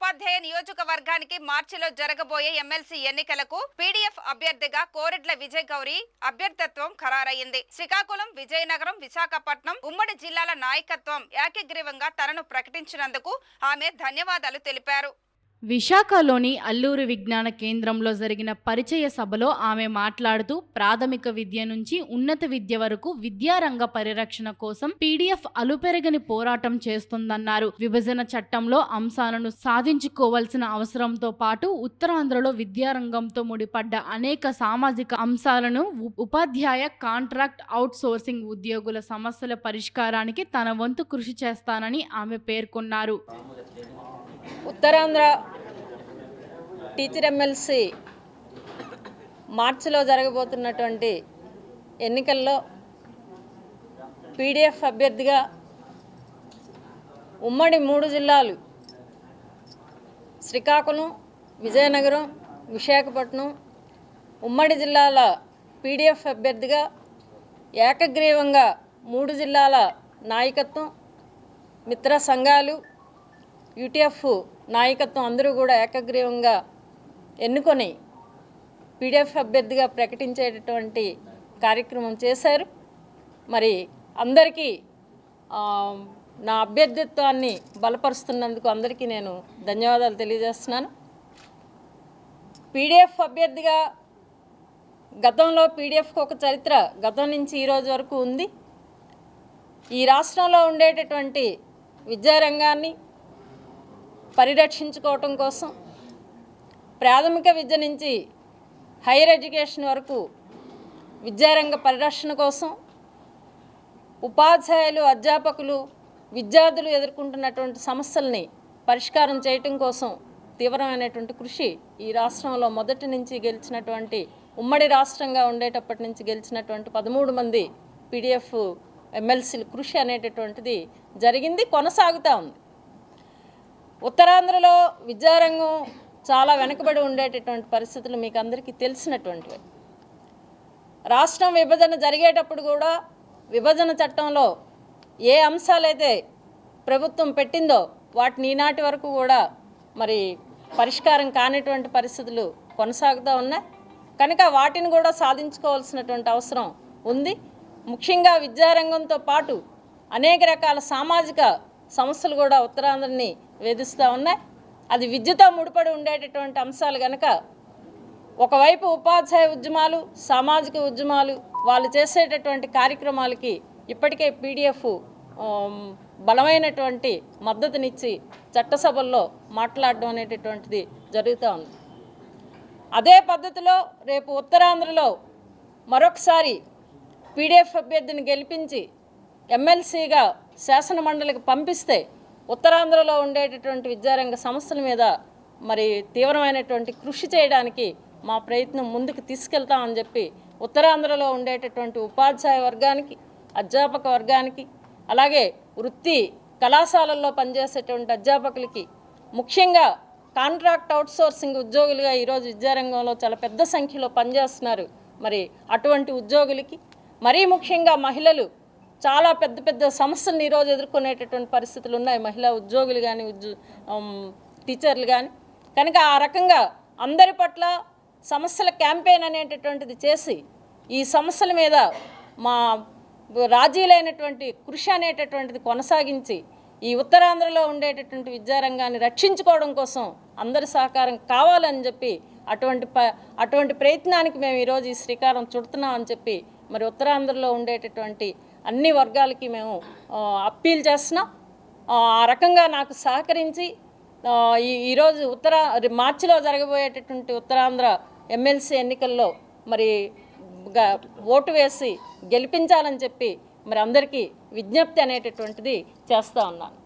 ఉపాధ్యాయ నియోజకవర్గానికి మార్చిలో జరగబోయే ఎమ్మెల్సీ ఎన్నికలకు పీడీఎఫ్ అభ్యర్థిగా కోరెడ్ల విజయ్ గౌరి అభ్యర్థిత్వం ఖరారయ్యింది. శ్రీకాకుళం, విజయనగరం, విశాఖపట్నం ఉమ్మడి జిల్లాల నాయకత్వం ఏకగ్రీవంగా తనను ప్రకటించినందుకు ఆమె ధన్యవాదాలు తెలిపారు. విశాఖలోని అల్లూరి విజ్ఞాన కేంద్రంలో జరిగిన పరిచయ సభలో ఆమె మాట్లాడుతూ ప్రాథమిక విద్య నుంచి ఉన్నత విద్య వరకు విద్యారంగ పరిరక్షణ కోసం పీడీఎఫ్ అలుపెరగని పోరాటం చేస్తుందన్నారు. విభజన చట్టంలో అంశాలను సాధించుకోవాల్సిన అవసరంతో పాటు ఉత్తరాంధ్రలో విద్యారంగంతో ముడిపడ్డ అనేక సామాజిక అంశాలను ఉపాధ్యాయ కాంట్రాక్ట్ అవుట్ సోర్సింగ్ ఉద్యోగుల సమస్యల పరిష్కారానికి తన వంతు కృషి చేస్తానని ఆమె పేర్కొన్నారు. ఉత్తరాంధ్ర టీచర్ ఎమ్మెల్సీ మార్చిలో జరగబోతున్నటువంటి ఎన్నికల్లో పీడీఎఫ్ అభ్యర్థిగా ఉమ్మడి 3 జిల్లాలు శ్రీకాకుళం, విజయనగరం, విశాఖపట్నం ఉమ్మడి జిల్లాల పీడీఎఫ్ అభ్యర్థిగా ఏకగ్రీవంగా 3 జిల్లాల నాయకత్వం, మిత్ర సంఘాలు, యూటీఎఫ్ నాయకత్వం అందరూ కూడా ఏకగ్రీవంగా ఎన్నుకొని పీడీఎఫ్ అభ్యర్థిగా ప్రకటించేటటువంటి కార్యక్రమం చేశారు. మరి అందరికీ నా అభ్యర్థిత్వాన్ని బలపరుస్తున్నందుకు అందరికీ నేను ధన్యవాదాలు తెలియజేస్తున్నాను. పీడీఎఫ్ అభ్యర్థిగా గతంలో పీడీఎఫ్కి ఒక చరిత్ర గతం నుంచి ఈరోజు వరకు ఉంది. ఈ రాష్ట్రంలో ఉండేటటువంటి విద్యారంగాన్ని పరిరక్షించుకోవటం కోసం ప్రాథమిక విద్య నుంచి హైయర్ ఎడ్యుకేషన్ వరకు విద్యారంగ పరిరక్షణ కోసం ఉపాధ్యాయులు, అధ్యాపకులు, విద్యార్థులు ఎదుర్కొంటున్నటువంటి సమస్యల్ని పరిష్కారం చేయటం కోసం తీవ్రమైనటువంటి కృషి ఈ రాష్ట్రంలో మొదటి నుంచి గెలిచినటువంటి ఉమ్మడి రాష్ట్రంగా ఉండేటప్పటి నుంచి గెలిచినటువంటి 13 మంది పీడీఎఫ్ ఎమ్మెల్సీల కృషి అనేటటువంటిది జరిగింది, కొనసాగుతూ ఉంది. ఉత్తరాంధ్రలో విద్యారంగం చాలా వెనుకబడి ఉండేటటువంటి పరిస్థితులు మీకు అందరికీ తెలిసినటువంటివి. రాష్ట్రం విభజన జరిగేటప్పుడు కూడా విభజన చట్టంలో ఏ అంశాలైతే ప్రభుత్వం పెట్టిందో వాటిని ఈనాటి వరకు కూడా మరి పరిష్కారం కానిటువంటి పరిస్థితులు కొనసాగుతూ ఉన్నాయి. కనుక వాటిని కూడా సాధించుకోవాల్సినటువంటి అవసరం ఉంది. ముఖ్యంగా విద్యారంగంతో పాటు అనేక రకాల సామాజిక సమస్యలు కూడా ఉత్తరాంధ్రని వేధిస్తూ ఉన్నాయి. అది విద్యతో ముడిపడి ఉండేటటువంటి అంశాలు కనుక ఒకవైపు ఉపాధ్యాయ ఉద్యమాలు, సామాజిక ఉద్యమాలు, వాళ్ళు చేసేటటువంటి కార్యక్రమాలకి ఇప్పటికే పీడీఎఫ్ బలమైనటువంటి మద్దతునిచ్చి చట్టసభల్లో మాట్లాడడం అనేటటువంటిది జరుగుతూ ఉంది. అదే పద్ధతిలో రేపు ఉత్తరాంధ్రలో మరొకసారి పీడీఎఫ్ అభ్యర్థిని గెలిపించి ఎమ్మెల్సీగా శాసన మండలికి పంపిస్తే ఉత్తరాంధ్రలో ఉండేటటువంటి విద్యారంగ సమస్యల మీద మరి తీవ్రమైనటువంటి కృషి చేయడానికి మా ప్రయత్నం ముందుకు తీసుకెళ్తామని చెప్పి ఉత్తరాంధ్రలో ఉండేటటువంటి ఉపాధ్యాయ వర్గానికి, అధ్యాపక వర్గానికి, అలాగే వృత్తి కళాశాలల్లో పనిచేసేటువంటి అధ్యాపకులకి, ముఖ్యంగా కాంట్రాక్ట్ అవుట్సోర్సింగ్ ఉద్యోగులుగా ఈరోజు విద్యారంగంలో చాలా పెద్ద సంఖ్యలో పనిచేస్తున్నారు. మరి అటువంటి ఉద్యోగులకి, మరీ ముఖ్యంగా మహిళలు చాలా పెద్ద పెద్ద సమస్యలను ఈరోజు ఎదుర్కొనేటటువంటి పరిస్థితులు ఉన్నాయి. మహిళా ఉద్యోగులు కానీ, టీచర్లు కానీ. కనుక ఆ రకంగా అందరి పట్ల సమస్యల క్యాంపెయిన్ అనేటటువంటిది చేసి ఈ సమస్యల మీద మా రాజీలైనటువంటి కృషి అనేటటువంటిది కొనసాగించి ఈ ఉత్తరాంధ్రలో ఉండేటటువంటి విద్యారంగాన్ని రక్షించుకోవడం కోసం అందరి సహకారం కావాలని చెప్పి అటువంటి ప్రయత్నానికి మేము ఈరోజు ఈ శ్రీకారం చుడుతున్నామని చెప్పి మరి ఉత్తరాంధ్రలో ఉండేటటువంటి అన్ని వర్గాలకి మేము అప్పీల్ చేస్తున్నాం. ఆ రకంగా నాకు సహకరించి ఈరోజు మార్చిలో జరగబోయేటటువంటి ఉత్తరాంధ్ర ఎమ్మెల్సీ ఎన్నికల్లో మరి ఓటు వేసి గెలిపించాలని చెప్పి మరి అందరికీ విజ్ఞప్తి అనేటటువంటిది చేస్తూ ఉన్నాను.